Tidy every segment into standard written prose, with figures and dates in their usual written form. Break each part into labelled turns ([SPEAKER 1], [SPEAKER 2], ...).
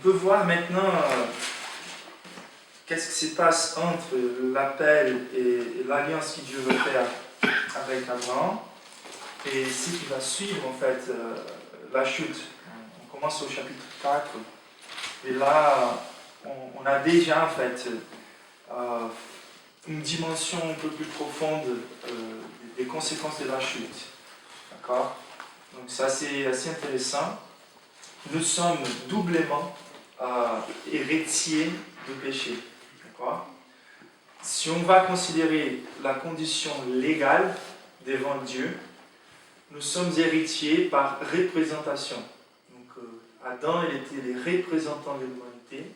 [SPEAKER 1] peut voir maintenant qu'est-ce qui se passe entre l'appel et l'alliance que Dieu veut faire avec Abraham et ce qui va suivre en fait la chute. On commence au chapitre 4 et là on a déjà en fait une dimension un peu plus profonde des conséquences de la chute. D'accord? Donc ça c'est assez intéressant. Nous sommes doublement héritiers du péché. D'accord? Si on va considérer la condition légale devant Dieu, nous sommes héritiers par représentation. Donc Adam, il était les représentants de l'humanité.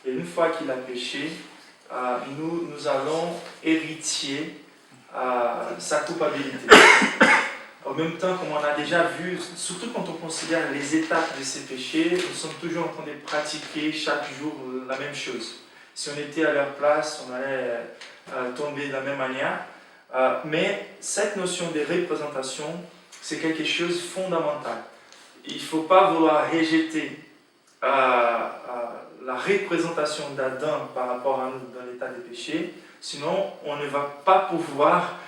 [SPEAKER 1] Et une fois qu'il a péché, nous allons héritier sa culpabilité. En même temps, comme on a déjà vu, surtout quand on considère les étapes de ces péchés, nous sommes toujours en train de pratiquer chaque jour la même chose. Si on était à leur place, on allait tomber de la même manière. Mais cette notion de représentation, c'est quelque chose de fondamental. Il ne faut pas vouloir rejeter la représentation d'Adam par rapport à nous dans l'état des péchés, sinon on ne va pas pouvoir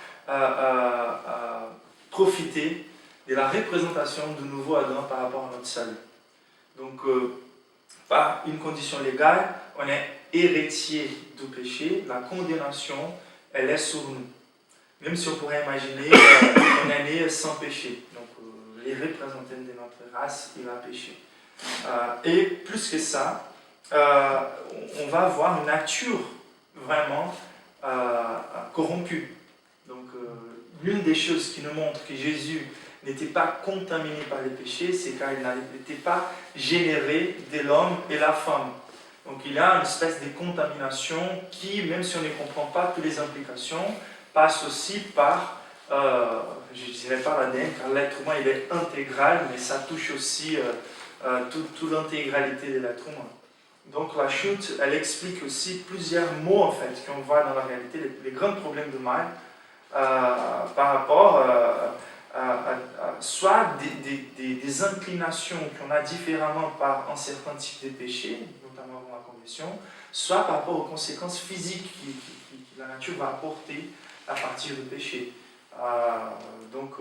[SPEAKER 1] profiter de la représentation du nouveau Adam par rapport à notre salut. Donc, par une condition légale, on est héritier du péché, la condamnation, elle est sur nous. Même si on pourrait imaginer qu'on est né sans péché. Donc, les représentants de notre race, il a péché. Et plus que ça, on va avoir une nature vraiment corrompue. Donc, l'une des choses qui nous montre que Jésus n'était pas contaminé par les péchés, c'est car il n'était pas généré de l'homme et la femme. Donc il y a une espèce de contamination qui, même si on ne comprend pas toutes les implications, passe aussi par, je ne dirais pas l'ADN, car l'être humain il est intégral, mais ça touche aussi toute l'intégralité de l'être humain. Donc la chute, elle explique aussi plusieurs mots en fait qu'on voit dans la réalité, les grands problèmes de mal, par rapport soit des inclinations qu'on a différemment par un certain type de péché, notamment dans la conversion, soit par rapport aux conséquences physiques que la nature va apporter à partir du péché. Donc,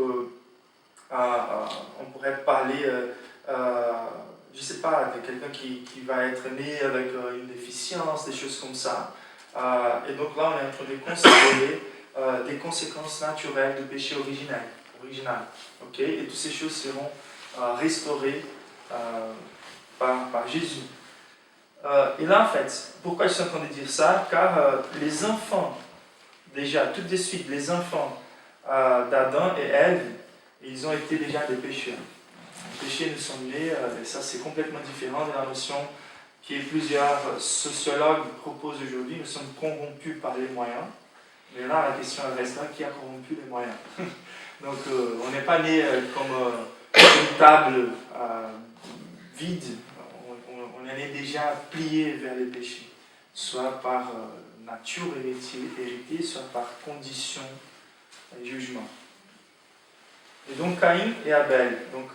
[SPEAKER 1] on pourrait parler, je ne sais pas, de quelqu'un qui va être né avec une déficience, des choses comme ça. Et donc là, on est en train de considérer des conséquences naturelles du péché original. Okay? Et toutes ces choses seront restaurées par Jésus. Et là, en fait, pourquoi je suis en train de dire ça? Car les enfants, déjà, tout de suite, les enfants d'Adam et Ève, ils ont été déjà des pécheurs. Les péchés nous sont nés, et ça c'est complètement différent de la notion que plusieurs sociologues proposent aujourd'hui. Nous sommes corrompus par les moyens. Mais là, la question reste là, qui a corrompu les moyens? Donc, on n'est pas né comme une table vide. On est né déjà plié vers les péchés, soit par nature héritée, soit par condition et jugement. Et donc, Caïn et Abel. Donc,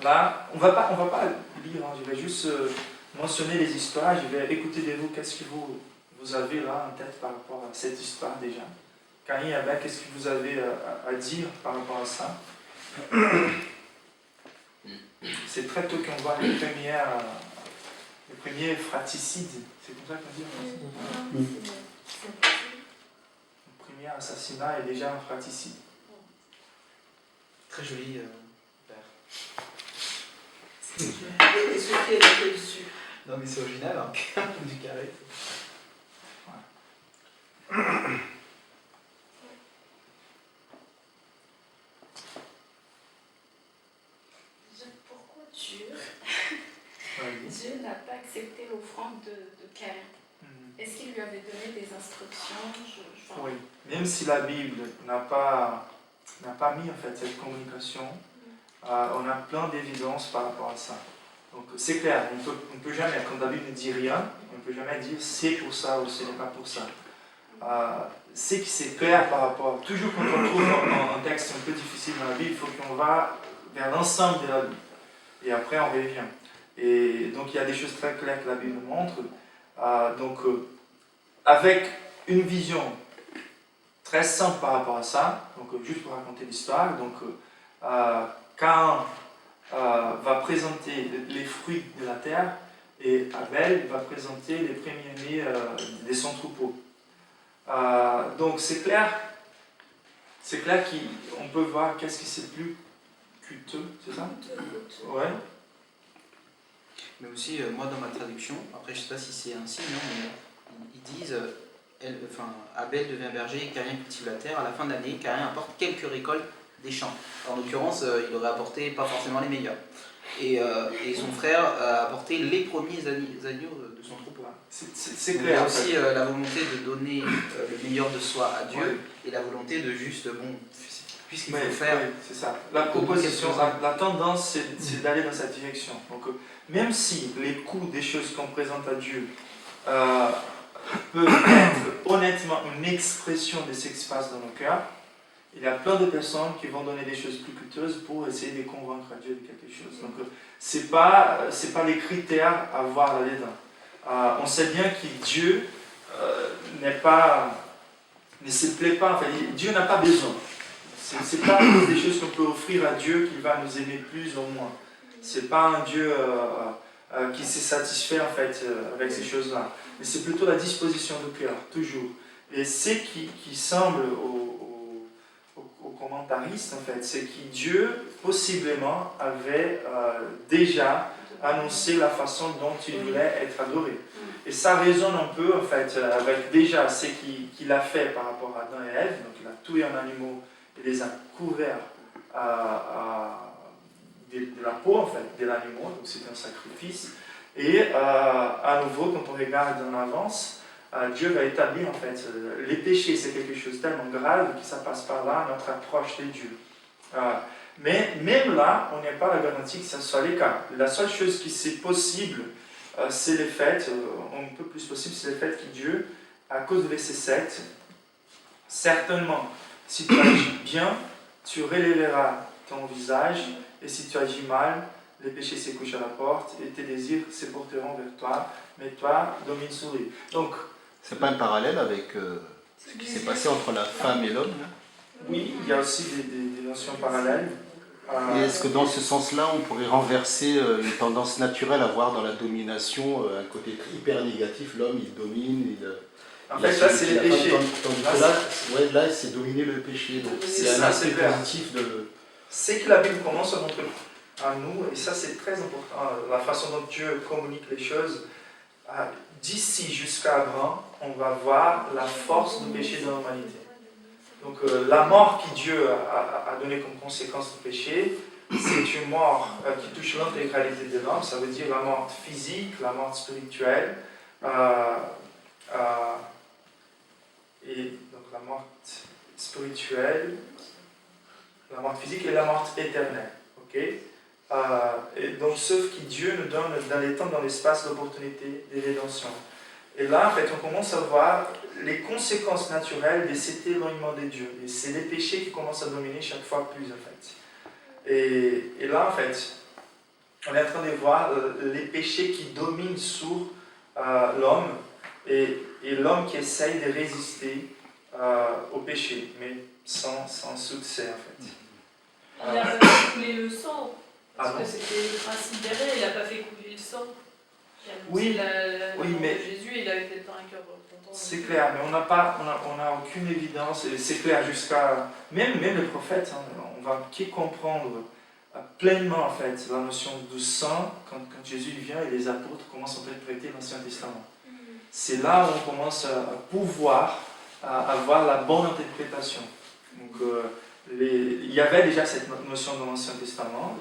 [SPEAKER 1] là, on va pas lire, hein, je vais juste mentionner les histoires, je vais écouter de vous qu'est-ce que vous avez là en tête par rapport à cette histoire déjà. Caïn et Abel, qu'est-ce que vous avez à dire par rapport à ça? C'est très tôt qu'on voit les premiers fraticides. C'est comme ça qu'on dit? Le premier assassinat est déjà un fratricide.
[SPEAKER 2] Très joli père.
[SPEAKER 3] Et ce qui est là dessus.
[SPEAKER 2] Non mais c'est original, hein. Du carré.
[SPEAKER 3] Ouais.
[SPEAKER 4] Pourquoi Dieu n'a pas accepté l'offrande de Caïn? Est-ce qu'il lui avait donné des instructions?
[SPEAKER 1] Oui, même si la Bible n'a pas mis en fait cette communication, on a plein d'évidences par rapport à ça. Donc c'est clair, on peut jamais, quand la Bible ne dit rien, on ne peut jamais dire c'est pour ça ou ce n'est pas pour ça. C'est que c'est clair par rapport, toujours quand on trouve un texte un peu difficile dans la Bible, il faut qu'on va vers l'ensemble de la Bible. Et après on revient. Et donc il y a des choses très claires que la Bible montre. Avec une vision très simple par rapport à ça, donc juste pour raconter l'histoire, Caïn va présenter les fruits de la terre et Abel va présenter les premiers-nés de son troupeau. Donc c'est clair qu'on peut voir qu'est-ce qui c'est plus coûteux, c'est ça? Ouais.
[SPEAKER 2] Mais aussi, moi dans ma traduction, après je sais pas si c'est ainsi, non, mais ils disent Abel devient berger et Caïn cultive la terre. À la fin de l'année, Caïn apporte quelques récoltes des champs. En l'occurrence, il aurait apporté pas forcément les meilleurs. Et son frère a apporté les premiers agneaux de son troupeau.
[SPEAKER 1] C'est
[SPEAKER 2] clair. Il y a aussi la volonté de donner le meilleur de soi à Dieu et la volonté de juste, puisqu'il faut faire.
[SPEAKER 1] Oui, c'est ça. La proposition, la tendance, c'est d'aller dans cette direction. Donc, même si les coûts des choses qu'on présente à Dieu peuvent être honnêtement une expression de ce qui se passe dans nos cœurs, il y a plein de personnes qui vont donner des choses plus coûteuses pour essayer de convaincre à Dieu de quelque chose. Donc, c'est pas les critères à voir là-dedans. On sait bien que Dieu ne se plaît pas. Enfin, Dieu n'a pas besoin. C'est pas des choses qu'on peut offrir à Dieu qui va nous aimer plus ou moins. C'est pas un Dieu qui s'est satisfait en fait avec ces choses-là. Mais c'est plutôt la disposition du cœur, toujours. Et ce qui semble aux commentaristes, en fait, c'est que Dieu, possiblement, avait déjà annoncé la façon dont il voulait être adoré. Et ça résonne un peu, en fait, avec déjà ce qu'il a fait par rapport à Adam et Ève. Donc, il a tué un animal et les a couverts de la peau, en fait, de l'animal. Donc, c'était un sacrifice. Et à nouveau, quand on regarde en avance, Dieu va établir en fait les péchés, c'est quelque chose de tellement grave que ça passe par là, notre approche de Dieu. Mais même là, on n'est pas la garantie que ça soit le cas. La seule chose qui c'est possible, c'est le fait, un peu plus possible, c'est le fait que Dieu, à cause de verset 7, certainement, si tu agis bien, tu relèveras ton visage, et si tu agis mal, les péchés se couchent à la porte et tes désirs se porteront vers toi, mais toi domine sur eux. Donc,
[SPEAKER 5] c'est pas un parallèle avec ce qui s'est passé entre la femme et l'homme?
[SPEAKER 1] Oui, il y a aussi des notions parallèles.
[SPEAKER 5] Et est-ce que dans ce sens-là, on pourrait renverser une tendance naturelle à voir dans la domination un côté hyper négatif, l'homme il domine,
[SPEAKER 1] en fait, là c'est les péchés.
[SPEAKER 5] Tandis que là, c'est dominer le péché. Donc c'est un aspect positif de...
[SPEAKER 1] C'est que la Bible commence à montrer à nous, et ça c'est très important, la façon dont Dieu communique les choses. D'ici jusqu'à Abraham, on va voir la force du péché dans l'humanité. Donc la mort que Dieu a donnée comme conséquence du péché, c'est une mort qui touche l'intégralité de l'homme, ça veut dire la mort physique, la mort spirituelle, et donc la mort spirituelle, la mort physique et la mort éternelle. Okay? Et donc, sauf que Dieu nous donne dans les temps, dans l'espace, l'opportunité de rédemption. Et là, en fait, on commence à voir les conséquences naturelles de cet éloignement de Dieu. Et c'est les péchés qui commencent à dominer chaque fois plus, en fait. Et là, en fait, on est en train de voir les péchés qui dominent sur l'homme et l'homme qui essaye de résister au péché, mais sans succès, en fait.
[SPEAKER 3] Il n'a pas fait couler le sang, parce que c'était le principe derrière, il n'a pas fait couler le sang.
[SPEAKER 1] Oui, mais
[SPEAKER 3] Jésus, il avait peut-être pas un cœur content.
[SPEAKER 1] C'est clair, mais on n'a aucune évidence, et c'est clair jusqu'à... Même les prophètes, on va comprendre pleinement en fait la notion du sang quand Jésus vient et les apôtres commencent à interpréter l'Ancien Testament. C'est là où on commence à pouvoir avoir la bonne interprétation. Donc, il y avait déjà cette notion dans l'Ancien Testament,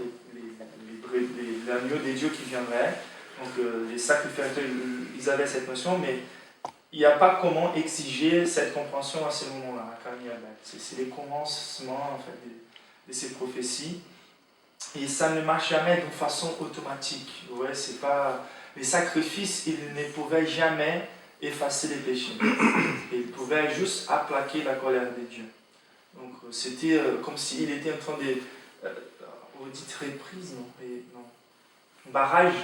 [SPEAKER 1] l'agneau des dieux qui viendrait, donc les sacrificateurs, ils avaient cette notion, mais il n'y a pas comment exiger cette compréhension à ce moment-là, à Caïn et Abel. C'est les commencements en fait, de ces prophéties, et ça ne marche jamais de façon automatique. Ouais, c'est pas... Les sacrifices, ils ne pouvaient jamais effacer les péchés. Ils pouvaient juste aplaquer la colère de Dieu. Donc c'était comme s'il était en train de... vous dites reprise, non, barrage.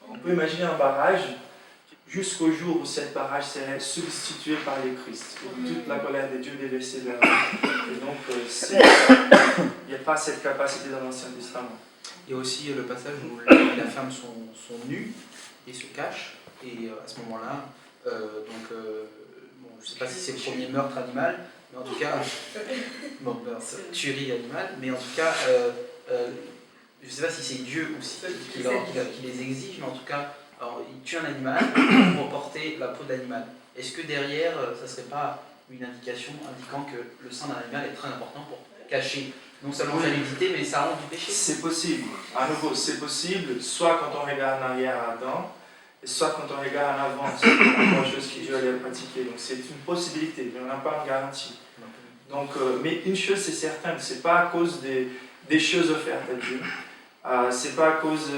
[SPEAKER 1] On peut imaginer un barrage jusqu'au jour où cette barrage serait substitué par le Christ. Et toute la colère de Dieu déversée vers nous. Et donc, il n'y a pas cette capacité dans l'Ancien Testament.
[SPEAKER 2] Il y a aussi le passage où l'homme et la femme sont nus et se cachent. Et à ce moment-là, bon, je ne sais pas si c'est le premier meurtre animal, mais en tout cas, tuerie animale, mais en tout cas, je ne sais pas si c'est Dieu ou si qui les exige, mais en tout cas, alors, il tue un animal pour porter la peau de l'animal. Est-ce que derrière, ça ne serait pas une indication indiquant que le sang d'un animal est très important pour cacher non seulement sa nudité, mais sa honte du péché?
[SPEAKER 1] C'est possible. À nouveau, c'est possible, soit quand on regarde en arrière à Adam, et soit quand on regarde en avant, c'est la chose que Dieu allait pratiquer. Donc c'est une possibilité, mais on n'a pas une garantie. Donc, mais une chose c'est certaine, c'est pas à cause des choses offertes à Dieu. C'est pas à cause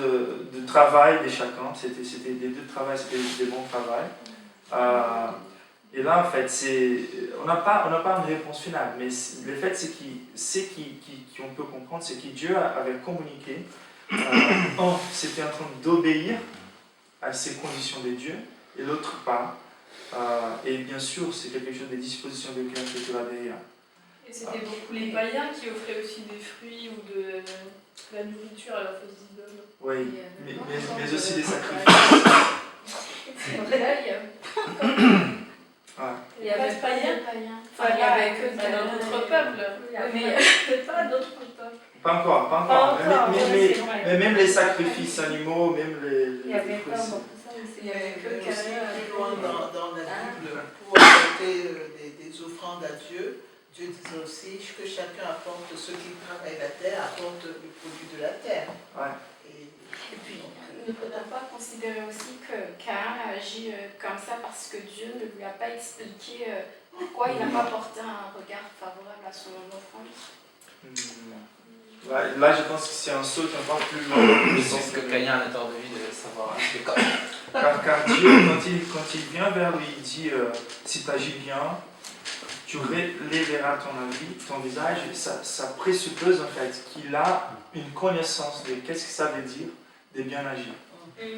[SPEAKER 1] du travail de chacun, c'était des deux travails, c'était des bons travails. Et là, en fait, on n'a pas une réponse finale, mais le fait, c'est qu'on peut comprendre, c'est que Dieu avait communiqué. C'était en train d'obéir à ces conditions de Dieu, et l'autre pas. Et bien sûr, c'est quelque chose des dispositions de cœur qui était là derrière.
[SPEAKER 3] Et c'était beaucoup les païens qui offraient aussi des fruits ou de la nourriture à leurs fausses idoles.
[SPEAKER 1] Oui, mais aussi des sacrifices.
[SPEAKER 3] Il n'y avait pas de païens.
[SPEAKER 4] Enfin, il n'y avait que
[SPEAKER 3] dans d'autres peuples. Mais pas d'autres peuples.
[SPEAKER 1] Pas encore. Mais même les sacrifices animaux, même les.
[SPEAKER 6] Il n'y avait pas beaucoup ça.
[SPEAKER 4] Il n'y avait que
[SPEAKER 7] Plus loin dans la Bible, pour apporter des offrandes à Dieu, Dieu disait aussi que chacun apporte, ceux qui travaillent la terre, apporte le produit de la terre.
[SPEAKER 1] Ouais.
[SPEAKER 7] Et
[SPEAKER 4] puis, ne peut-on pas considérer aussi que Caïn a agi comme ça parce que Dieu ne lui a pas expliqué pourquoi il n'a pas porté un regard favorable à son offrande?
[SPEAKER 1] Là, je pense que c'est un saut encore plus loin.
[SPEAKER 2] Je pense que Caïn a tort de vie de savoir.
[SPEAKER 1] Car Dieu, quand il vient vers lui, il dit si tu agis bien, tu relèveras ton visage. Ça présuppose en fait qu'il a une connaissance de qu'est-ce que ça veut dire de bien agir.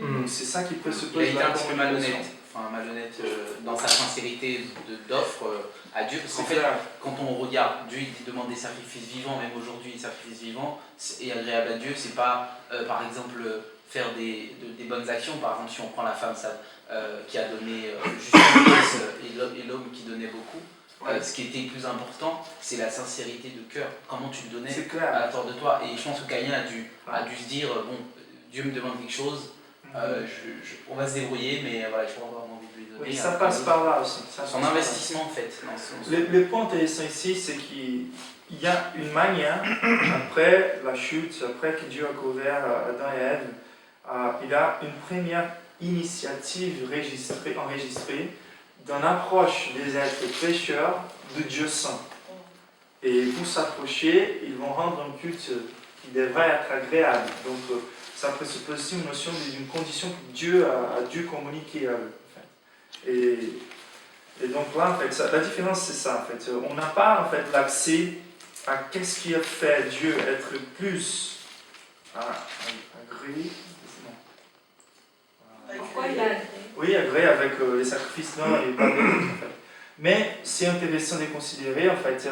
[SPEAKER 1] Donc c'est ça qui présuppose.
[SPEAKER 2] Il a été un petit peu malhonnête, dans sa sincérité d'offre à Dieu. Parce qu'en fait, quand on regarde, Dieu il demande des sacrifices vivants, même aujourd'hui, les sacrifices vivants et agréables à Dieu, c'est pas par exemple faire des bonnes actions. Par exemple, si on prend la femme qui a donné juste une pièce et l'homme qui donnait beaucoup. Ce qui était plus important, c'est la sincérité de cœur. Comment tu le donnais à la tort de toi. Et je pense que Caïn a dû se dire bon, Dieu me demande quelque chose, on va se débrouiller, mais voilà, je n'ai pas avoir envie de lui donner.
[SPEAKER 1] Oui, ça passe par là aussi.
[SPEAKER 2] Son investissement, en fait.
[SPEAKER 1] Le point intéressant ici, c'est qu'il y a une manière, après la chute, après que Dieu a couvert Adam et Ève, il a une première initiative enregistrée d'une approche des êtres pécheurs de Dieu saint. Et pour s'approcher, ils vont rendre un culte qui devrait être agréable. Donc, ça présuppose aussi une notion d'une condition que Dieu a dû communiquer à eux. En fait. Et donc là, en fait, la différence, c'est ça. En fait. On n'a pas en fait, l'accès à qu'est-ce qui a fait Dieu être plus agréé.
[SPEAKER 4] Pourquoi il a agréé?
[SPEAKER 1] Oui, agréé avec les sacrifices non et pas d'autres, en fait. Mais c'est intéressant de considérer en fait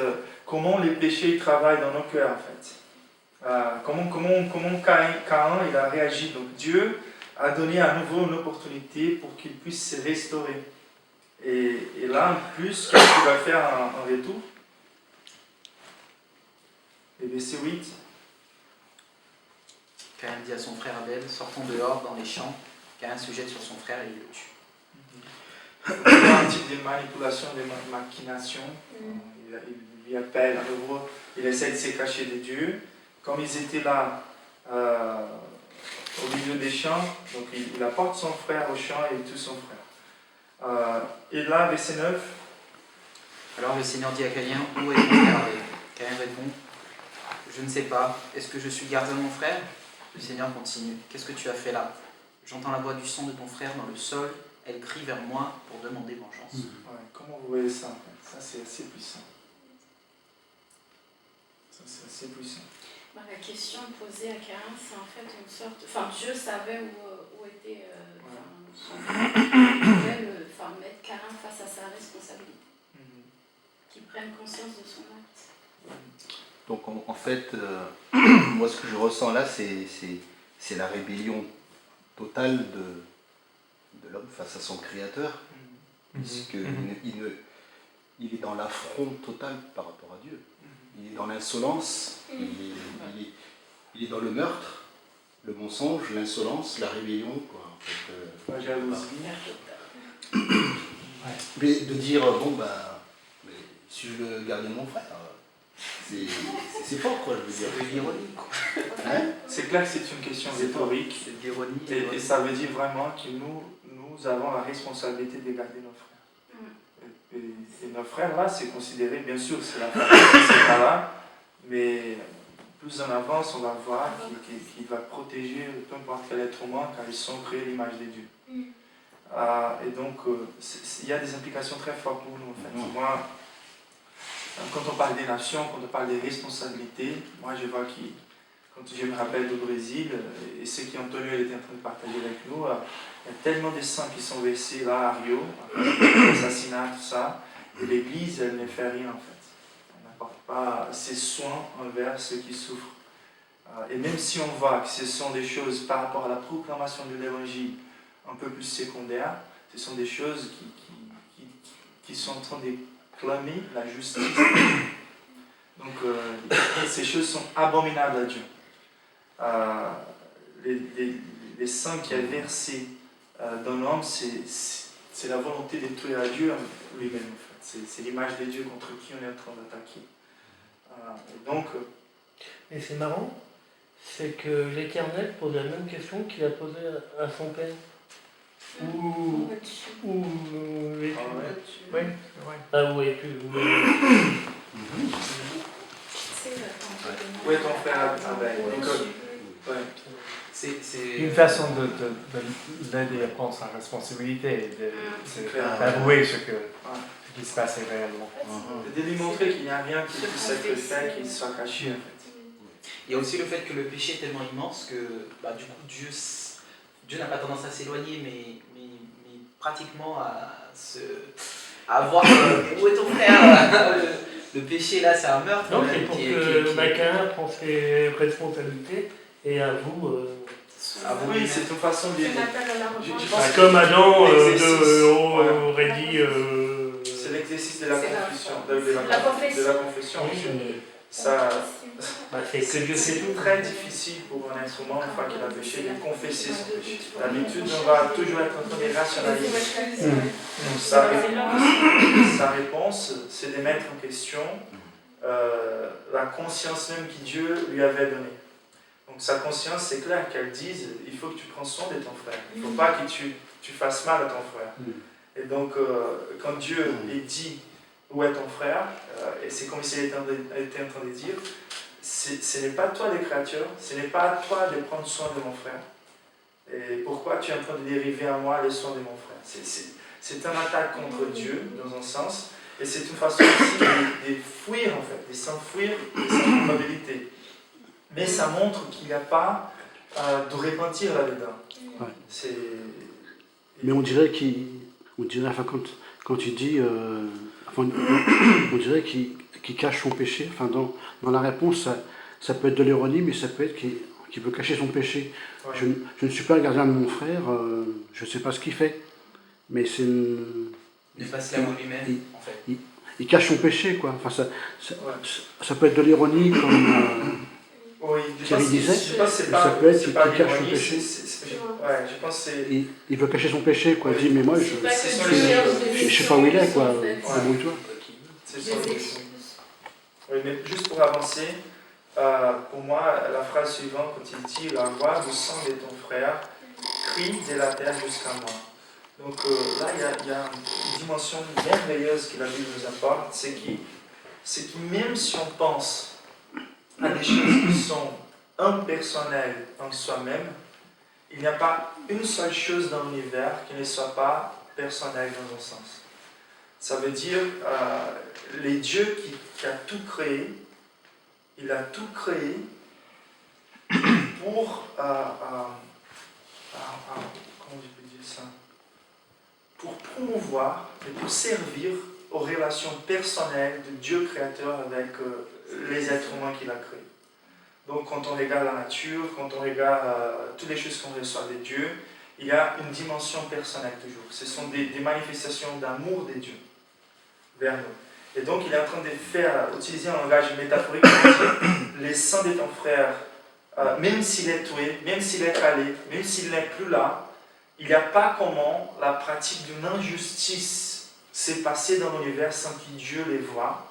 [SPEAKER 1] comment les péchés travaillent dans nos cœurs en fait. Comment Caïn il a réagi. Donc Dieu a donné à nouveau une opportunité pour qu'il puisse se restaurer. Et là en plus, qu'est-ce qu'il va faire en retour? Et verset 8.
[SPEAKER 2] Caïn dit à son frère Abel, sortons dehors dans les champs. Caïn se jette sur son frère et il le tue.
[SPEAKER 1] Il y a un type de manipulation, de machination. Il lui appelle à nouveau, il essaie de se cacher de Dieu. Comme ils étaient là au milieu des champs, donc il apporte son frère au champ et il tue son frère. Et là, verset 9.
[SPEAKER 2] Alors le Seigneur dit à Caïn, où est ton frère Abel? Caïn répond, je ne sais pas, est-ce que je suis le gardien de mon frère? Le Seigneur continue, qu'est-ce que tu as fait là? J'entends la voix du sang de ton frère dans le sol, elle crie vers moi pour demander vengeance.
[SPEAKER 1] Ouais, comment vous voyez ça en fait? Ça c'est assez puissant. Ça c'est assez puissant.
[SPEAKER 4] La question posée à Caïn, c'est en fait une sorte... Enfin, Dieu savait où était enfin, mettre Caïn face à sa responsabilité,
[SPEAKER 1] Mhm.
[SPEAKER 4] qu'il prenne conscience de son acte.
[SPEAKER 5] Donc en fait, moi ce que je ressens là, c'est la rébellion totale de l'homme face à son créateur, puisqu'il il est dans l'affront total par rapport à Dieu. Il est dans l'insolence, il est dans le meurtre, le mensonge, l'insolence, la rébellion, quoi. En fait,
[SPEAKER 1] La jalousie.
[SPEAKER 5] mais de dire, bon, bah, mais suis-je le gardien de mon frère? C'est fort, quoi, je veux dire.
[SPEAKER 2] C'est de l'ironie, quoi.
[SPEAKER 5] Hein?
[SPEAKER 1] C'est clair que c'est une question rhétorique.
[SPEAKER 2] C'est de l'ironie.
[SPEAKER 1] Et ça veut dire vraiment que nous avons la responsabilité de garder nos frères. Et nos frères là, c'est considéré, bien sûr, c'est la famille qui sera là, mais plus on avance, on va voir qu'il va protéger peu importe quel être humain car ils sont créés à l'image de Dieu. Et donc, il y a des implications très fortes pour nous en fait. Moi, quand on parle des nations, quand on parle des responsabilités, moi je vois quand je me rappelle du Brésil, et ce qu'Antonio était en train de partager avec nous, il y a tellement de sang qui sont versés là à Rio, l'assassinat, tout ça, et l'Église, elle ne fait rien en fait. Elle n'apporte pas ses soins envers ceux qui souffrent. Et même si on voit que ce sont des choses par rapport à la proclamation de l'Évangile un peu plus secondaires, ce sont des choses qui sont en train de clamer la justice. Donc ces choses sont abominables à Dieu. Les sang qui est versé dans l'homme, c'est la volonté de tuer à Dieu lui-même. En fait. C'est l'image de Dieu contre qui on est en train d'attaquer. Donc,
[SPEAKER 6] Et c'est marrant, c'est que l'Éternel pose la même question qu'il a posée à son père. Ou les
[SPEAKER 1] ouais.
[SPEAKER 6] ouais. Ah oui, plus.
[SPEAKER 1] Où est ton frère Abel? Ouais.
[SPEAKER 2] C'est
[SPEAKER 8] Une façon de l'aider à prendre sa responsabilité,
[SPEAKER 1] C'est clair.
[SPEAKER 8] d'avouer ce qui se passait réellement.
[SPEAKER 1] De lui montrer qu'il n'y a rien qui puisse être fait, qu'il soit caché en fait.
[SPEAKER 2] Il y a aussi le fait que le péché est tellement immense que du coup Dieu n'a pas tendance à s'éloigner, mais pratiquement à voir où est ton frère. Le péché là, c'est un meurtre.
[SPEAKER 6] Donc c'est pour que Caïn prend ses responsabilités et avoue.
[SPEAKER 1] Oui, c'est une façon de. Je pense
[SPEAKER 6] Comme Adam
[SPEAKER 1] l'exercice,
[SPEAKER 6] aurait dit.
[SPEAKER 1] c'est l'exercice de la confession. De
[SPEAKER 4] La
[SPEAKER 1] la
[SPEAKER 4] confession.
[SPEAKER 1] confession.
[SPEAKER 6] Oui,
[SPEAKER 1] Ça,
[SPEAKER 6] c'est que Dieu sait tout.
[SPEAKER 1] très difficile pour un être humain, une fois qu'il a péché, de confesser son péché. D'habitude, on va toujours être en train de rationaliser. Donc, sa réponse, c'est de mettre en question la conscience même que Dieu lui avait donnée. Donc, sa conscience, c'est clair qu'elle dise il faut que tu prends soin de ton frère. Il ne faut pas que tu fasses mal à ton frère. Et donc, quand Dieu lui dit où est ton frère, et c'est comme s'il était en train de dire ce n'est pas toi le créateur, ce n'est pas à toi de prendre soin de mon frère. Et pourquoi tu es en train de dériver à moi les soins de mon frère? C'est un attaque contre Dieu, dans un sens, et c'est une façon aussi de fuir, en fait, de s'enfuir de sa culpabilité. Mais ça montre qu'il n'y a pas de repentir là-dedans.
[SPEAKER 9] Ouais. Mais on dirait enfin, quand tu dis, on dirait qu'il cache son péché. Enfin, dans la réponse, ça peut être de l'ironie, mais ça peut être qu'il veut cacher son péché.
[SPEAKER 1] Ouais.
[SPEAKER 9] Je ne suis pas le gardien de mon frère, je ne sais pas ce qu'il fait. Mais c'est
[SPEAKER 2] Il passe l'amour lui-même, en fait.
[SPEAKER 9] Il cache son péché, quoi. Enfin, ça peut être de l'ironie, comme
[SPEAKER 1] Oui,
[SPEAKER 9] Thierry disait.
[SPEAKER 1] Je pense que
[SPEAKER 9] Ça peut être
[SPEAKER 1] c'est pas
[SPEAKER 9] qu'il cache son
[SPEAKER 1] l'ironie,
[SPEAKER 9] péché.
[SPEAKER 1] je pense que c'est.
[SPEAKER 9] Il veut cacher son péché, quoi. Il dit, mais moi, je ne sais pas où il est, quoi. Débrouille-toi.
[SPEAKER 1] C'est ça. Oui, mais juste pour avancer, pour moi, la phrase suivante, quand il dit la voix du sang de ton frère crie de la terre jusqu'à moi. Donc là, il y a une dimension merveilleuse que la Bible nous apporte, c'est que même si on pense à des choses qui sont impersonnelles en soi-même, il n'y a pas une seule chose dans l'univers qui ne soit pas personnelle dans un sens. Ça veut dire, les dieux qui a tout créé, il a tout créé pour, comment je peux dire ça? promouvoir et pour servir aux relations personnelles de Dieu créateur avec les êtres humains qu'il a créés. Donc quand on regarde la nature, quand on regarde toutes les choses qu'on reçoit de Dieu, il y a une dimension personnelle toujours. Ce sont des manifestations d'amour de Dieu vers nous. Et donc il est en train de utiliser un langage métaphorique pour dire, les sangs de ton frère, même s'il est tué, même s'il est calé, même s'il n'est plus là, il n'y a pas comment la pratique d'une injustice s'est passée dans l'univers sans que Dieu les voie.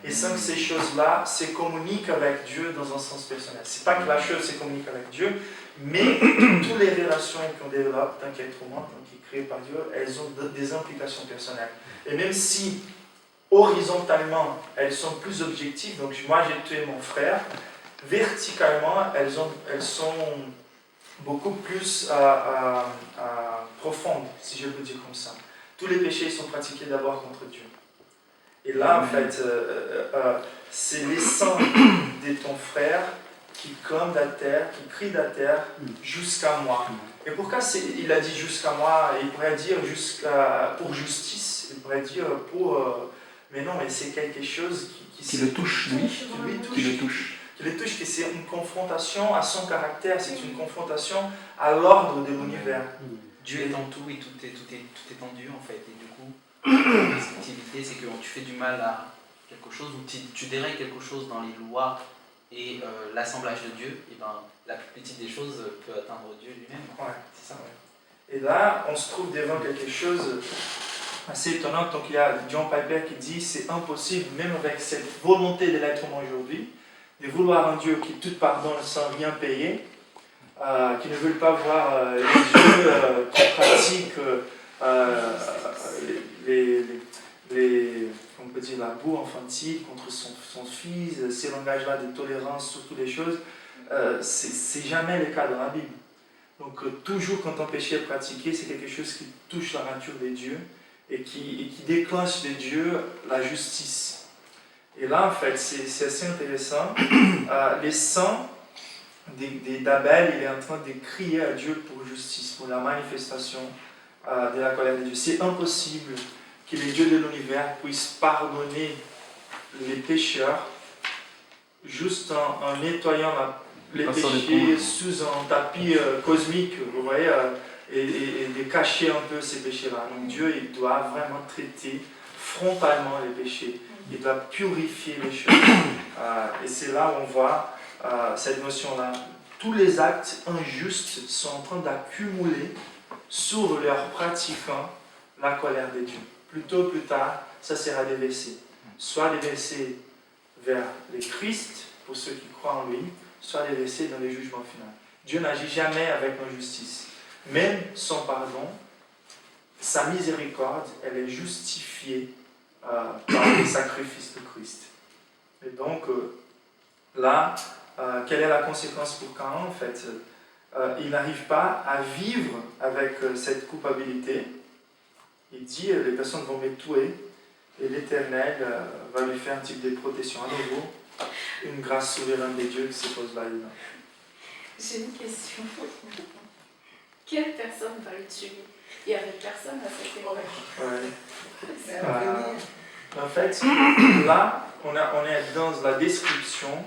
[SPEAKER 1] Et sans que ces choses-là se communiquent avec Dieu dans un sens personnel. Ce n'est pas que la chose se communique avec Dieu, mais toutes les relations qu'on développe tant qu'être humain, tant qu'être créé par Dieu, elles ont des implications personnelles. Et même si horizontalement elles sont plus objectives, donc moi j'ai tué mon frère, verticalement elles sont beaucoup plus profondes, si je peux dire comme ça. Tous les péchés sont pratiqués d'abord contre Dieu. Et là, en fait, c'est les sangs de ton frère qui clament la terre, qui crient la terre jusqu'à moi. Et pourquoi il a dit jusqu'à moi? Il pourrait dire pour justice, il pourrait dire pour... mais non, mais c'est quelque chose
[SPEAKER 5] qui le touche, lui, qui le touche.
[SPEAKER 1] Qui le touche, que c'est une confrontation à son caractère, c'est une confrontation à l'ordre de l'univers.
[SPEAKER 2] Dieu est en tout et tout est en Dieu en fait. Et du coup, la respectivité, c'est que quand tu fais du mal à quelque chose ou tu dérègles quelque chose dans les lois et l'assemblage de Dieu, et ben, la plus petite des choses peut atteindre Dieu lui-même.
[SPEAKER 1] Ouais, c'est ça. Ouais. Et là, on se trouve devant quelque chose assez étonnant. Donc il y a John Piper qui dit c'est impossible, même avec cette volonté de l'être humain aujourd'hui, de vouloir un Dieu qui tout pardonne sans rien payer, qui ne veulent pas voir les dieux qui pratiquent on peut dire, la boue infantile contre son fils, ces langages-là de tolérance sur toutes les choses, c'est jamais le cas dans la Bible. Donc toujours quand un péché est pratiqué, c'est quelque chose qui touche la nature des dieux et qui déclenche de Dieu la justice. Et là, en fait, c'est assez intéressant. Les sangs d'Abel, il est en train de crier à Dieu pour justice, pour la manifestation de la colère de Dieu. C'est impossible que les dieux de l'univers puissent pardonner les pécheurs juste en nettoyant les péchés sous un tapis cosmique, vous voyez, et de cacher un peu ces péchés-là. Donc Dieu, il doit vraiment traiter frontalement les péchés. Il doit purifier les choses. Et c'est là où on voit cette notion-là. Tous les actes injustes sont en train d'accumuler sur leurs pratiquants la colère de Dieu. Plus tôt ou plus tard, ça sera déversé. Soit déversé vers le Christ, pour ceux qui croient en lui, soit déversé dans le jugement final. Dieu n'agit jamais avec injustice. Même son pardon, sa miséricorde, elle est justifiée par le sacrifice de Christ. Et donc, là, quelle est la conséquence pour Caïn en fait? Il n'arrive pas à vivre avec cette culpabilité. Il dit, les personnes vont me tuer et l'Éternel va lui faire un type de protection. À nouveau, une grâce souveraine de Dieu qui se pose là.
[SPEAKER 4] J'ai une question. Quelle personne va le tuer? Il n'y avait personne à cette époque.
[SPEAKER 1] Ouais. En fait, là, on est dans la description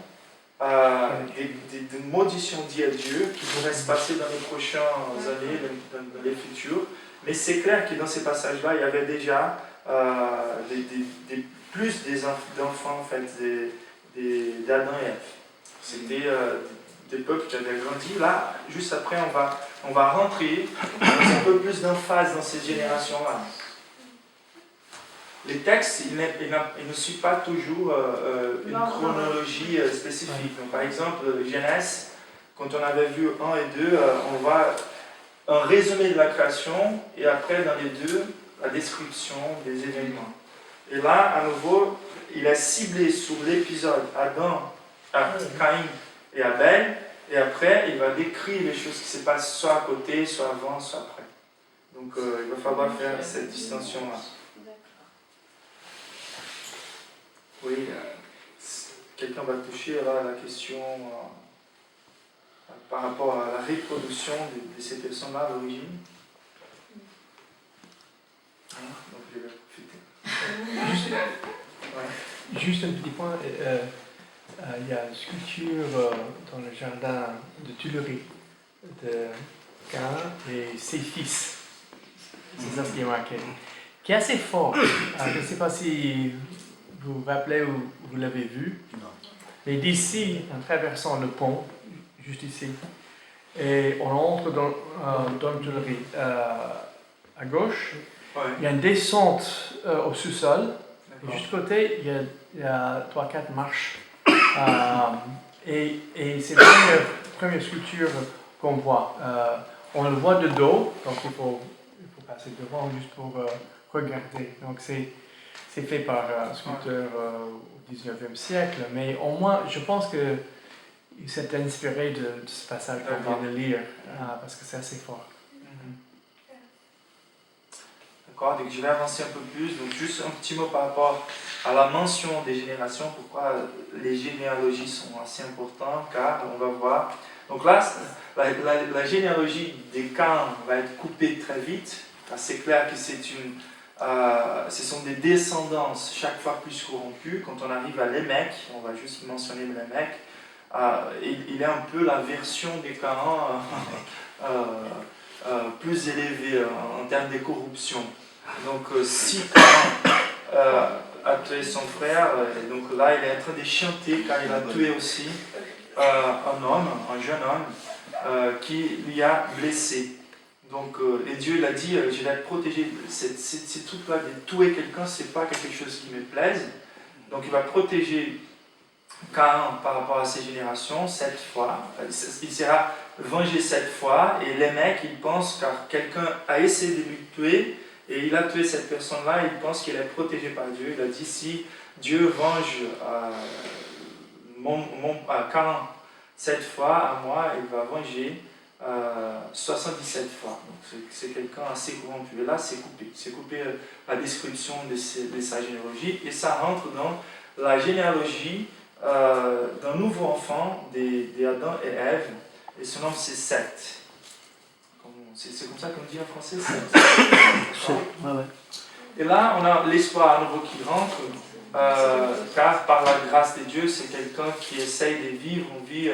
[SPEAKER 1] des maudictions dites à Dieu qui pourraient se passer dans les prochaines années, dans les futurs. Mais c'est clair que dans ces passages-là, il y avait déjà plus d'enfants en fait, d'Adam et Ève. C'était des peuples qui avaient grandi. Là, juste après, on va rentrer dans un peu plus d'emphase dans ces générations-là. Les textes, ils ne suivent pas toujours une chronologie spécifique. Donc, par exemple, Genèse, quand on avait vu 1 et 2, on voit un résumé de la création et après, dans les deux, la description des événements. Et là, à nouveau, il est ciblé sur l'épisode Caïn et Abel, et après, il va décrire les choses qui se passent soit à côté, soit avant, soit après. Donc, il va falloir faire cette distinction-là. Oui, quelqu'un va toucher là, la question par rapport à la reproduction de ces personnes-là à l'origine.
[SPEAKER 6] juste un petit point. Il y a une sculpture dans le jardin de Tuileries de Cain et ses fils. C'est ça ce qui est marqué. Qui est assez fort. Je ne sais pas si vous vous rappelez ou vous l'avez vu.
[SPEAKER 5] Non.
[SPEAKER 6] Mais d'ici, en traversant le pont, juste ici, et on entre dans le Tuileries à gauche,
[SPEAKER 1] Ouais.
[SPEAKER 6] il y a une descente au sous-sol. Et
[SPEAKER 1] D'accord.
[SPEAKER 6] juste côté, il y a 3-4 marches. Et c'est la première sculpture qu'on voit. On le voit de dos, donc il faut passer devant juste pour regarder. Donc c'est fait par un sculpteur au 19e siècle, mais au moins je pense que il s'est inspiré de ce passage qu'on vient de lire, parce que c'est assez fort.
[SPEAKER 1] D'accord, donc je vais avancer un peu plus. Donc juste un petit mot par rapport à la mention des générations, pourquoi les généalogies sont assez importantes, car on va voir. Donc là, la généalogie des Cain va être coupée très vite, car c'est clair que ce sont des descendances chaque fois plus corrompues. Quand on arrive à Lémec, on va juste mentionner Lémec, il est un peu la version des Cain plus élevée en termes de corruption. Donc si Cain a tué son frère, et donc là il est en train de chanter car il a tué aussi un jeune homme qui lui a blessé. Donc et Dieu il a dit je vais te protéger. Ces trucs-là de tuer quelqu'un, c'est pas quelque chose qui me plaise. Donc il va protéger Cain par rapport à ses générations 7 fois. Il sera vengé 7 fois et les mecs ils pensent car quelqu'un a essayé de lui tuer. Et il a tué cette personne-là, il pense qu'elle est protégée par Dieu. Il a dit, si Dieu venge Cain 7 fois à moi, il va venger 77 fois. Donc c'est quelqu'un assez corrompu. Et là, c'est coupé. C'est coupé la description de sa généalogie. Et ça rentre dans la généalogie d'un nouveau enfant d'Adam et Ève. Et son nom, c'est Seth. C'est comme ça qu'on dit en français,
[SPEAKER 9] Ouais.
[SPEAKER 1] Et là, on a l'espoir à nouveau qui rentre, car par la grâce de Dieu, c'est quelqu'un qui essaye de vivre une vie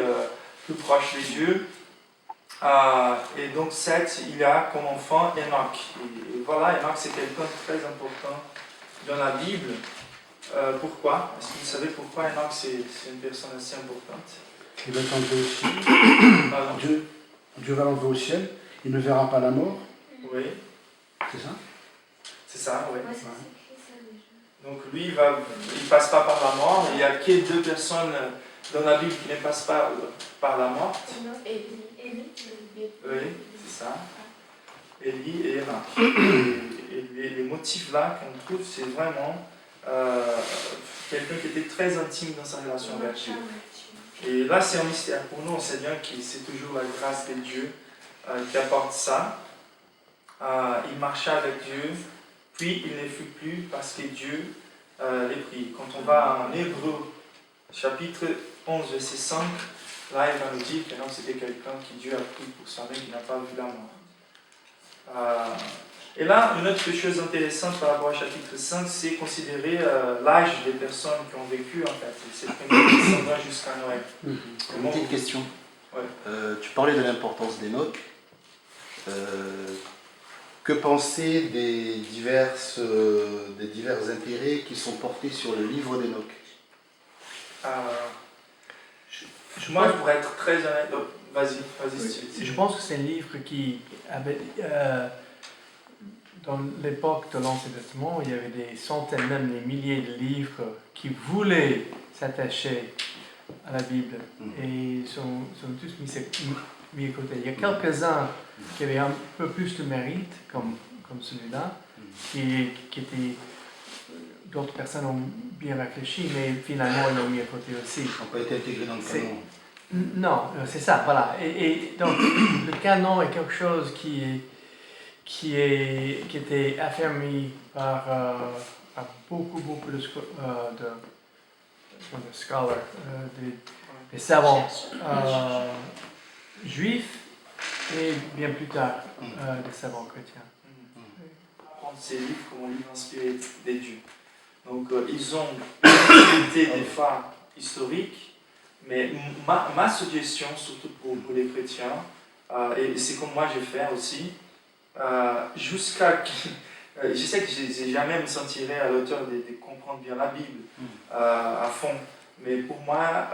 [SPEAKER 1] plus proche de Dieu. Et donc, Seth, il a comme enfant Enoch. Et voilà, Enoch, c'est quelqu'un de très important dans la Bible. Pourquoi? Est-ce que vous savez pourquoi Enoch, c'est une personne assez importante?
[SPEAKER 9] Il va être enlevé au ciel. Dieu va l'enlever au ciel. Il ne verra pas la mort.
[SPEAKER 1] Oui.
[SPEAKER 9] C'est ça?
[SPEAKER 1] C'est ça, oui.
[SPEAKER 4] Ouais, c'est écrit ça déjà.
[SPEAKER 1] Donc lui, il ne passe pas par la mort. Il n'y a que 2 personnes dans la Bible qui ne passent pas par la mort.
[SPEAKER 4] Élie.
[SPEAKER 1] Oui, c'est ça. Élie et Enoch. Et les motifs là qu'on trouve, c'est vraiment quelqu'un qui était très intime dans sa relation avec Dieu. Et là, c'est un mystère pour nous. On sait bien que c'est toujours la grâce de Dieu qui apporte ça. Il marcha avec Dieu, puis il ne fut plus parce que Dieu les prit. Quand on va en Hébreu, chapitre 11, verset 5, là il va nous dire que non, c'était quelqu'un qui Dieu a pris pour sa main, qui n'a pas vu la mort. Et là, une autre chose intéressante par rapport au chapitre 5, c'est considérer l'âge des personnes qui ont vécu en fait. C'est le premier descendant jusqu'à Noël.
[SPEAKER 5] Une petite question.
[SPEAKER 1] Ouais.
[SPEAKER 5] Tu parlais de l'importance d'Enoch. Que penser des divers intérêts qui sont portés sur le livre d'Enoch?
[SPEAKER 1] Moi, je pourrais être très honnête. Vas-y.
[SPEAKER 6] Je pense que c'est un livre qui avait, dans l'époque de l'Ancien Testament, il y avait des centaines, même des milliers de livres qui voulaient s'attacher à la Bible et sont tous mis à côté. Il y a quelques-uns qui avaient un peu plus de mérite, comme celui-là, qui étaient. D'autres personnes ont bien réfléchi, mais finalement ils l'ont mis à côté aussi.
[SPEAKER 5] Ils n'ont pas été intégrés dans le canon.
[SPEAKER 6] Non, c'est ça, voilà. Et donc le canon est quelque chose qui était affermi par beaucoup de scholars, des savants juifs et bien plus tard des savants chrétiens.
[SPEAKER 1] Prendre ces livres comme un livre inspiré des dieux. Donc ils ont utilisé des faits historiques, mais ma suggestion, surtout pour les chrétiens, et c'est comme moi je fais aussi, je sais que je jamais me sentirai à l'auteur de comprendre bien la Bible à fond, mais pour moi,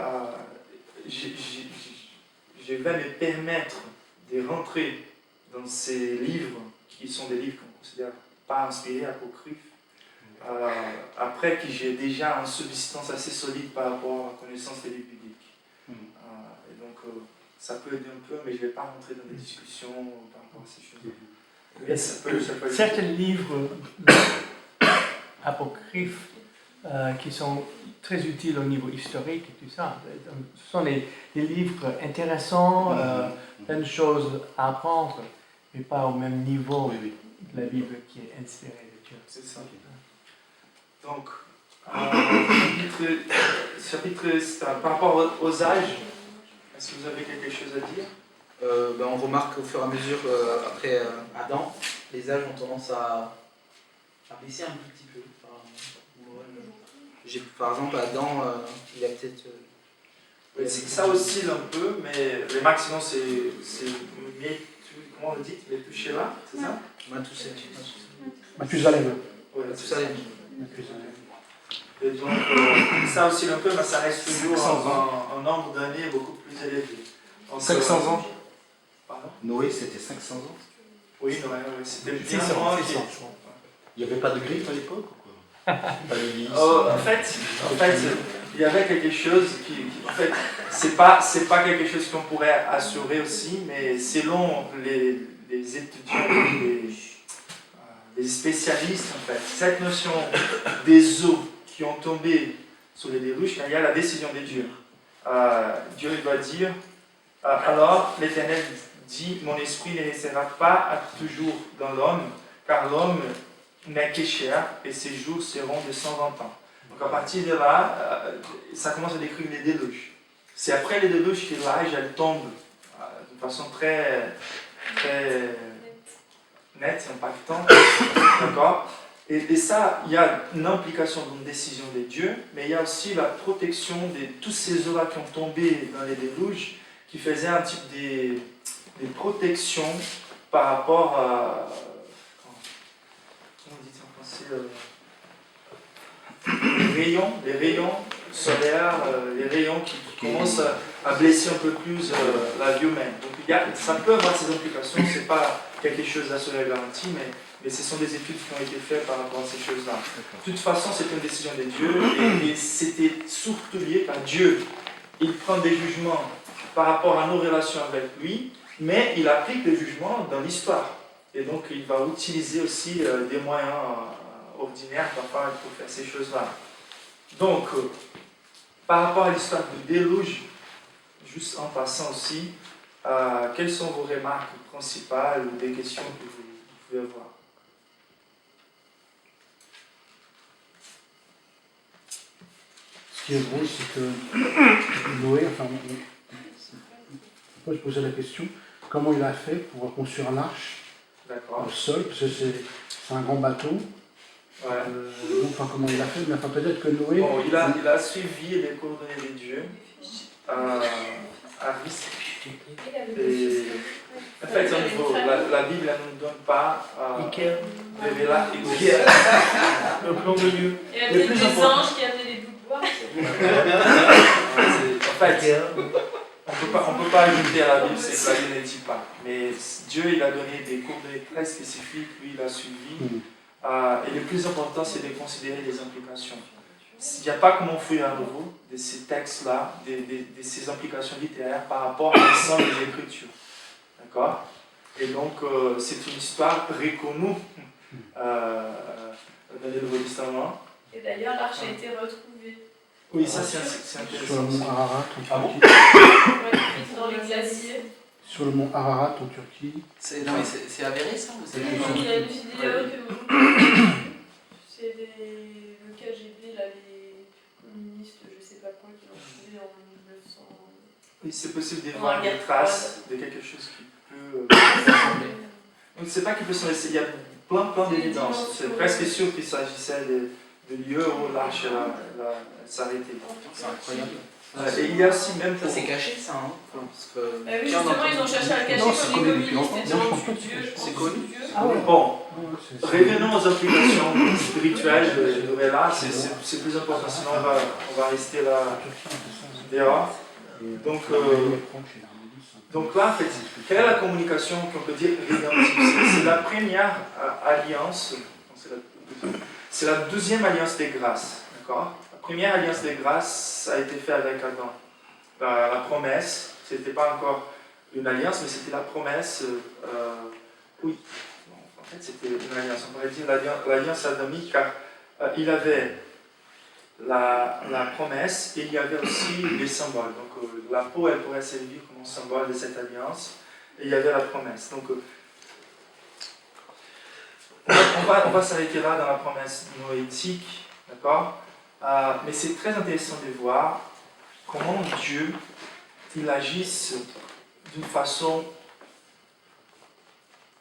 [SPEAKER 1] je vais me permettre de rentrer dans ces livres qui sont des livres qu'on considère pas inspirés, apocryphes, après que j'ai déjà une subsistance assez solide par rapport à la connaissance des livres bibliques. Et donc, ça peut aider un peu, mais je ne vais pas rentrer dans des discussions par rapport à ces choses. Mais ça peut aider.
[SPEAKER 6] Certains livres apocryphes qui sont très utiles au niveau historique et tout ça. Ce sont des livres intéressants, plein de choses à apprendre, mais pas au même niveau de la Bible qui est inspirée de Dieu.
[SPEAKER 1] C'est ça. Donc, chapitre par rapport aux âges, est-ce que vous avez quelque chose à dire?
[SPEAKER 2] On remarque au fur et à mesure, après Adam, les âges ont tendance à baisser un petit peu. Par exemple, Adam, il a peut-être...
[SPEAKER 1] ça oscille un peu, mais le maximum c'est comment on le dit? Methuselah, c'est ça?
[SPEAKER 9] Mathusalem.
[SPEAKER 1] Ouais,
[SPEAKER 2] Mathusalem.
[SPEAKER 1] Et donc, ça oscille un peu, mais ça reste toujours un nombre d'années beaucoup plus élevé. Donc,
[SPEAKER 8] 500 ans.
[SPEAKER 1] Pardon?
[SPEAKER 5] Noé, c'était 500 ans.
[SPEAKER 1] Oui, Noé, c'était bien
[SPEAKER 6] 600,
[SPEAKER 1] moins
[SPEAKER 6] 600,
[SPEAKER 1] qui-
[SPEAKER 6] je crois.
[SPEAKER 5] Il n'y avait pas de griffe à l'époque ou quoi? Pas de vis,
[SPEAKER 1] En fait, il y avait quelque chose en fait, c'est pas quelque chose qu'on pourrait assurer aussi, mais selon les étudiants, les spécialistes, en fait, cette notion des eaux qui ont tombé sur les déluges, il y a la décision de Dieu. Dieu il va dire, alors l'Éternel dit, mon esprit ne restera pas à toujours dans l'homme, car l'homme n'est que chair et ses jours seront de 120 ans. Donc à partir de là, ça commence à décrire les déluges. C'est après les déluges que l'âge elle tombe de façon très, très nette, impactante. D'accord? Et ça, il y a une implication d'une décision de Dieu, mais il y a aussi la protection de tous ces eaux-là qui ont tombé dans les déluges, qui faisaient un type de protection par rapport à... Comment on dit ça en français? Les rayons solaires, les rayons qui commencent à blesser un peu plus la vie humaine. Donc ça peut avoir ces implications, c'est pas quelque chose d'assuré garanti, mais ce sont des études qui ont été faites par rapport à ces choses-là. De toute façon, c'est une décision de Dieu, et c'était surtout lié car Dieu, il prend des jugements par rapport à nos relations avec lui, mais il applique les jugements dans l'histoire. Et donc, il va utiliser aussi des moyens ordinaires parfois pour faire ces choses-là. Donc, par rapport à l'histoire du déluge, juste en passant aussi, quelles sont vos remarques principales ou des questions que vous pouvez avoir?
[SPEAKER 9] Ce qui est drôle, c'est que Noé, on peut se poser la question, comment il a fait pour construire l'arche au sol, parce que c'est un grand bateau.
[SPEAKER 1] Ouais.
[SPEAKER 9] Comment il a fait, mais peut-être que Noé...
[SPEAKER 1] Bon, il a suivi les coordonnées de Dieu à risque. Et, en fait, la Bible ne nous donne pas révéler
[SPEAKER 6] Le plan de Dieu.
[SPEAKER 3] Il y a peut-être des anges qui amenaient les bouts de bois.
[SPEAKER 1] En fait, on ne peut pas ajouter à la Bible ce que la Bible ne dit pas. Mais Dieu, il a donné des coordonnées très spécifiques, lui, il a suivi. Et le plus important, c'est de considérer les implications. Il n'y a pas comment fouiller à nouveau de ces textes-là, de ces implications littéraires par rapport à l'ensemble des Écritures. D'accord? Et donc, c'est une histoire reconnue dans le Nouveau Testament.
[SPEAKER 3] Et d'ailleurs, l'arche a été retrouvée.
[SPEAKER 1] Oui, ça c'est intéressant.
[SPEAKER 9] Sur le mont Ararat en Turquie.
[SPEAKER 3] Dans les glaciers.
[SPEAKER 9] Sur le mont Ararat en Turquie.
[SPEAKER 2] C'est avéré ça ou c'est
[SPEAKER 3] Il y a une vidéo que c'est le KGB, là, les communistes, je sais pas quoi, qui l'ont trouvé en 1900.
[SPEAKER 1] Oui, c'est possible de
[SPEAKER 3] Ouais,
[SPEAKER 1] voir des
[SPEAKER 3] regarde.
[SPEAKER 1] traces de quelque chose qui peut ressembler. Donc c'est pas qu'il peut s'en laisser, il y a plein d'évidences. C'est presque sûr qu'il s'agissait lieu où l'arche s'arrêtait.
[SPEAKER 2] C'est incroyable.
[SPEAKER 1] Et il y a aussi même
[SPEAKER 2] Ça c'est caché ça, hein. Enfin, parce que...
[SPEAKER 3] Bah oui, justement, ils ont cherché à le cacher
[SPEAKER 9] Non, c'est
[SPEAKER 3] comme les
[SPEAKER 9] connu depuis
[SPEAKER 3] communistes
[SPEAKER 9] longtemps.
[SPEAKER 3] étaient
[SPEAKER 9] Non, je
[SPEAKER 3] en
[SPEAKER 9] pense
[SPEAKER 3] dessous
[SPEAKER 9] pas
[SPEAKER 3] de
[SPEAKER 9] que
[SPEAKER 3] Dieu.
[SPEAKER 2] c'est connu.
[SPEAKER 6] Ah ouais.
[SPEAKER 1] Bon,
[SPEAKER 6] c'est-
[SPEAKER 1] revenons aux applications spirituelles de Noëlla, c'est plus important, sinon on va rester là dehors. Donc là, en fait, quelle est la communication qu'on peut dire rédemptive? C'est la première alliance, c'est la deuxième alliance des grâces, d'accord? La première alliance des grâces a été faite avec Adam. La promesse, c'était pas encore une alliance, mais c'était la promesse, oui, en fait c'était une alliance, on pourrait dire l'alliance adamique, car il avait la promesse et il y avait aussi les symboles. Donc la peau, elle pourrait servir comme symbole de cette alliance, et il y avait la promesse. Donc on va s'arrêter là dans la promesse noétique, d'accord? Mais c'est très intéressant de voir comment Dieu, il agisse d'une façon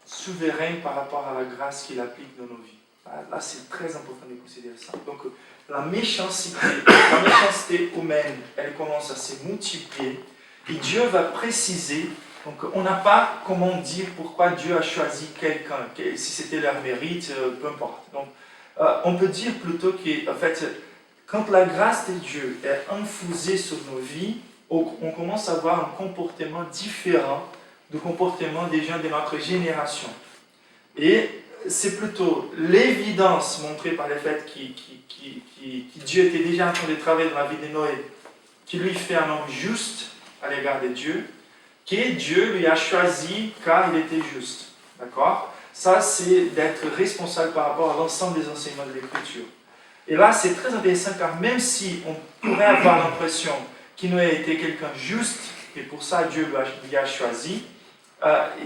[SPEAKER 1] souveraine par rapport à la grâce qu'il applique dans nos vies. Là, c'est très important de considérer ça. Donc, la méchanceté humaine, elle commence à se multiplier, et Dieu va préciser. Donc, on n'a pas comment dire pourquoi Dieu a choisi quelqu'un, si c'était leur mérite, peu importe. Donc, on peut dire plutôt que, en fait, quand la grâce de Dieu est infusée sur nos vies, on commence à avoir un comportement différent du comportement des gens de notre génération. Et c'est plutôt l'évidence montrée par le fait que Dieu était déjà en train de travailler dans la vie de Noé, qui lui fait un homme juste à l'égard de Dieu, que Dieu lui a choisi car il était juste. D'accord? Ça, c'est d'être responsable par rapport à l'ensemble des enseignements de l'Écriture. Et là, c'est très intéressant car même si on pourrait avoir l'impression qu'il Noé était quelqu'un juste, et pour ça Dieu lui a choisi,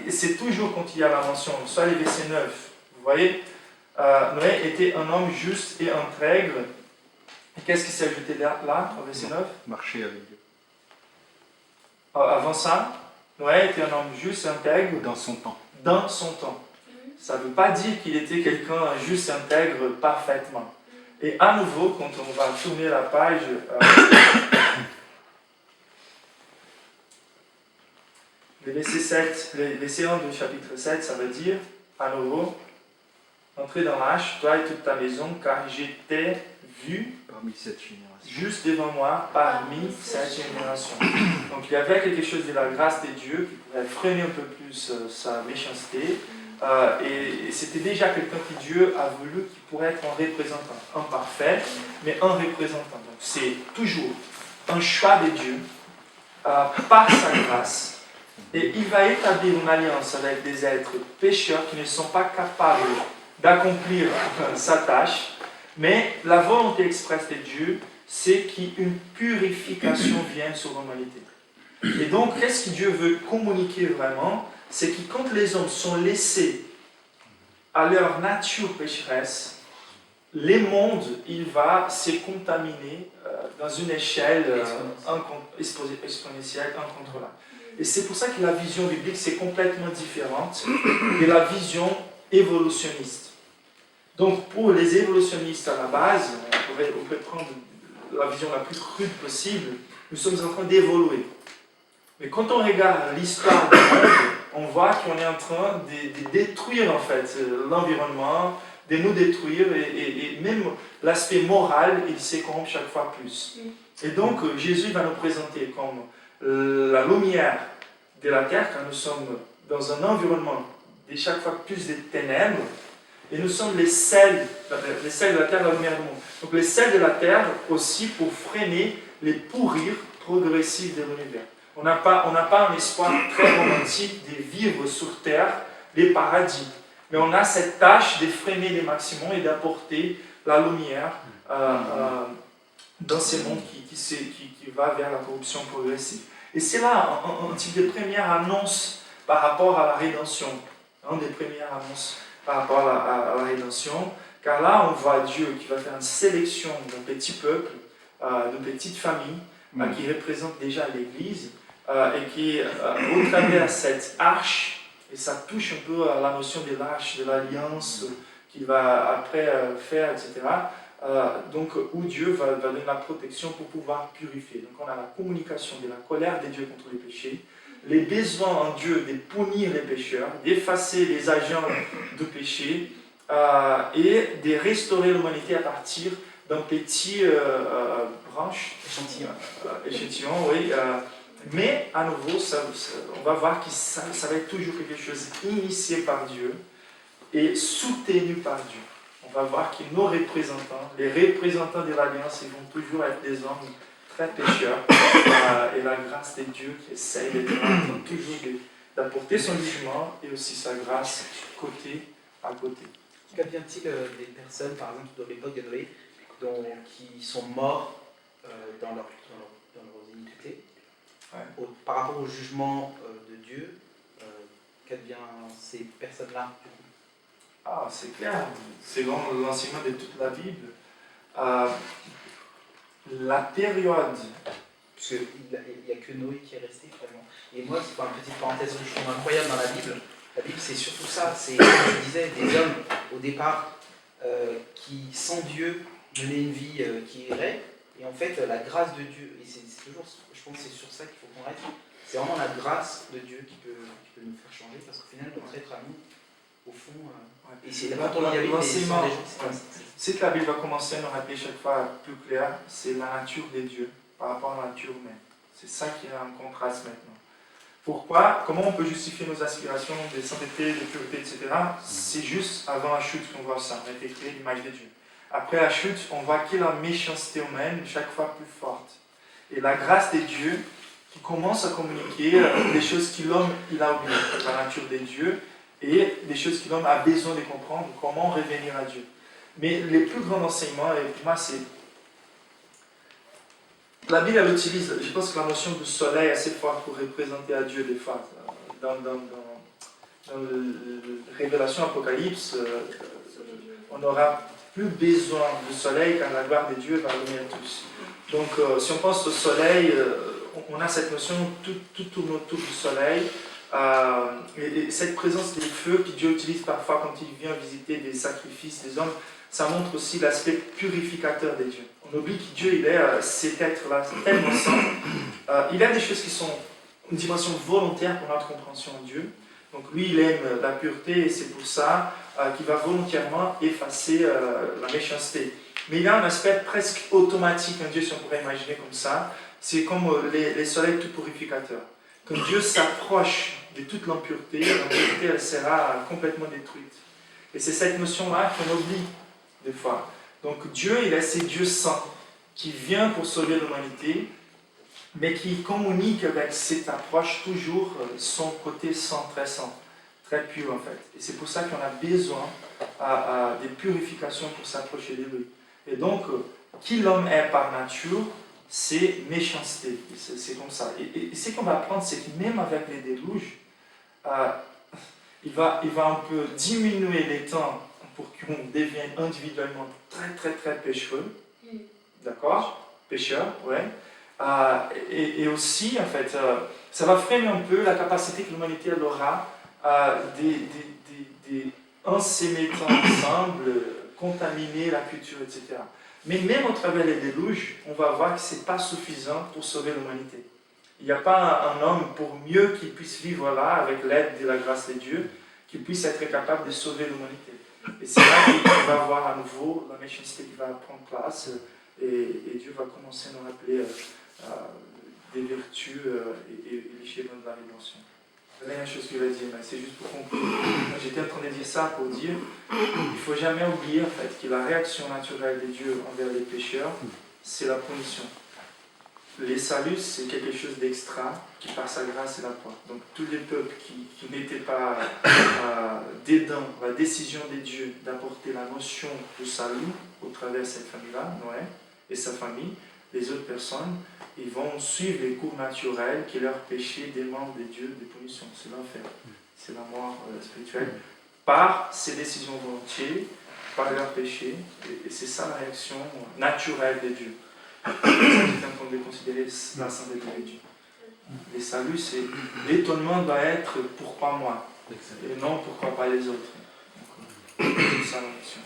[SPEAKER 1] c'est toujours quand il y a la mention, soit les versets 9, vous voyez, Noé était un homme juste et intègre. Et qu'est-ce qui s'est ajouté là, au verset 9?
[SPEAKER 5] Marcher avec Dieu.
[SPEAKER 1] Avant ça, Noé était un homme juste et intègre.
[SPEAKER 5] Dans son temps.
[SPEAKER 1] Dans son temps. Ça ne veut pas dire qu'il était quelqu'un juste et intègre parfaitement. Et à nouveau, quand on va tourner la page, le verset 1 du chapitre 7, ça veut dire, à nouveau, entrez dans l'arche, toi et toute ta maison, car j'étais vu
[SPEAKER 5] Parmi cette génération.
[SPEAKER 1] juste devant moi, parmi cette génération. Donc il y avait quelque chose de la grâce de Dieu qui pourrait freiner un peu plus sa méchanceté. Et c'était déjà quelqu'un que Dieu a voulu qui pourrait être un représentant, imparfait, mais un représentant. Donc c'est toujours un choix de Dieu par sa grâce. Et il va établir une alliance avec des êtres pécheurs qui ne sont pas capables d'accomplir sa tâche, mais la volonté expresse de Dieu, c'est qu'une purification vienne sur l'humanité. Et donc, qu'est-ce que Dieu veut communiquer vraiment? C'est que quand les hommes sont laissés à leur nature pécheresse, le monde, il va se contaminer dans une échelle exponentielle, incontrôlable. Et c'est pour ça que la vision biblique, c'est complètement différente de la vision évolutionniste. Donc, pour les évolutionnistes à la base, on peut prendre la vision la plus crude possible, nous sommes en train d'évoluer. Mais quand on regarde l'histoire du monde, on voit qu'on est en train de détruire en fait l'environnement, de nous détruire, et même l'aspect moral, il se corrompt chaque fois plus. Et donc, Jésus va nous présenter comme la lumière de la terre, car nous sommes dans un environnement de chaque fois plus de ténèbres, et nous sommes les sels de la terre, la lumière du monde. Donc les sels de la terre aussi pour freiner les pourrir progressifs de l'univers. On n'a pas un espoir très romantique de vivre sur terre les paradis, mais on a cette tâche de freiner les maximums et d'apporter la lumière dans ce monde qui va vers la corruption progressive. Et c'est là un type de première annonce par rapport à la rédemption, une des premières annonces par rapport à la rédemption, car là on voit Dieu qui va faire une sélection d'un petit peuple, d'une petite famille, qui représente déjà l'Église, et qui, au travers de cette arche, et ça touche un peu à la notion de l'arche, de l'alliance qu'il va après faire, etc., donc où Dieu va donner la protection pour pouvoir purifier. Donc on a la communication de la colère de Dieu contre les péchés, les besoins en Dieu de punir les pécheurs, d'effacer les agents de péché et de restaurer l'humanité à partir d'un petit branche, échantillon, oui. Mais à nouveau, on va voir que ça va être toujours quelque chose initié par Dieu et soutenu par Dieu. On va voir que nos représentants, les représentants de l'Alliance, ils vont toujours être des hommes très pécheurs. Et la grâce de Dieu qui essaye toujours d'apporter son jugement et aussi sa grâce côté à côté.
[SPEAKER 2] Qu'advient-il des personnes, par exemple, de l'époque de Noé, qui sont morts dans leur iniquité, par rapport au jugement de Dieu, qu'advient ces personnes-là?
[SPEAKER 1] Ah, c'est clair. Selon l'enseignement de toute la Bible, la période...
[SPEAKER 2] Parce qu'il n'y a que Noé qui est resté, finalement. Et moi, c'est pas une petite parenthèse que je trouve incroyable dans la Bible. La Bible, c'est surtout ça. C'est, comme je disais, des hommes, au départ, qui, sans Dieu, menaient une vie qui errait. Et en fait, la grâce de Dieu, et c'est toujours, je pense que c'est sur ça qu'il faut qu'on reste, c'est vraiment la grâce de Dieu qui peut nous faire changer, parce qu'au final, notre être à nous, au fond, et c'est
[SPEAKER 1] l'enseignement, c'est que la Bible va commencer à nous rappeler chaque fois plus clair, c'est la nature de Dieu par rapport à la nature humaine. C'est ça qui est en contraste maintenant. Pourquoi? Comment on peut justifier nos aspirations de sainteté, de pureté, etc. C'est juste avant la chute qu'on voit ça. On a été créé l'image de Dieu. Après la chute, on voit que la méchanceté humaine est chaque fois plus forte. Et la grâce de Dieu qui commence à communiquer des choses que l'homme a oubliées, la nature de Dieu, et des choses que l'homme a besoin de comprendre, comment revenir à Dieu. Mais les plus grands enseignements, et pour moi, c'est... La Bible, elle utilise, je pense que la notion du soleil est assez forte pour représenter à Dieu des fois. Dans la Révélation Apocalypse, on n'aura plus besoin du soleil quand la gloire de Dieu va venir à tous. Donc, si on pense au soleil, on a cette notion, tout tourne autour du soleil. Et cette présence des feux que Dieu utilise parfois quand il vient visiter des sacrifices des hommes, ça montre aussi l'aspect purificateur de Dieu. On oublie que Dieu, il est cet être-là tellement saint. Il y a des choses qui sont une dimension volontaire pour notre compréhension de Dieu. Donc lui, il aime la pureté et c'est pour ça qu'il va volontairement effacer la méchanceté. Mais il y a un aspect presque automatique en Dieu, si on pourrait imaginer comme ça. C'est comme les soleils tout purificateurs. Quand Dieu s'approche de toute l'impureté, l'impureté elle sera complètement détruite. Et c'est cette notion-là qu'on oublie des fois. Donc Dieu, il est ce Dieu saint qui vient pour sauver l'humanité, mais qui communique avec cette approche toujours son côté saint, très pur en fait. Et c'est pour ça qu'on a besoin de purification pour s'approcher de lui. Et donc, qui l'homme est par nature, c'est méchanceté. C'est comme ça. Et ce qu'on va apprendre, c'est que même avec les déluges, il va un peu diminuer les temps pour qu'on devienne individuellement très pécheux. D'accord? Pécheur, ouais. Et aussi, en fait, ça va freiner un peu la capacité que l'humanité aura en se mettant ensemble, contaminer la culture, etc. Mais même au travers des déluges, on va voir que ce n'est pas suffisant pour sauver l'humanité. Il n'y a pas un homme, pour mieux qu'il puisse vivre là, avec l'aide de la grâce de Dieu, qui puisse être capable de sauver l'humanité. Et c'est là qu'on va voir à nouveau la méchanceté qui va prendre place, et Dieu va commencer à nous rappeler des vertus et les schémas de la rédemption. C'est la dernière chose qu'il va dire, mais c'est juste pour conclure. J'étais en train de dire ça pour dire qu'il ne faut jamais oublier en fait, que la réaction naturelle de Dieu envers les pécheurs, c'est la punition. Les saluts, c'est quelque chose d'extra qui, par sa grâce, est la croix. Donc, tous les peuples qui n'étaient pas dedans la décision de Dieu d'apporter la notion de salut au travers de cette famille-là, Noé et sa famille, les autres personnes, ils vont suivre les cours naturels qui leur péché demande de Dieu des punitions. C'est l'enfer, c'est la mort spirituelle. Par ces décisions volontiers, par leur péché, et c'est ça la réaction naturelle de Dieu. C'est un point de considérer la sainteté de Dieu. Les saluts, c'est l'étonnement doit être pourquoi moi, et non pourquoi pas les autres. Donc, c'est ça la mission.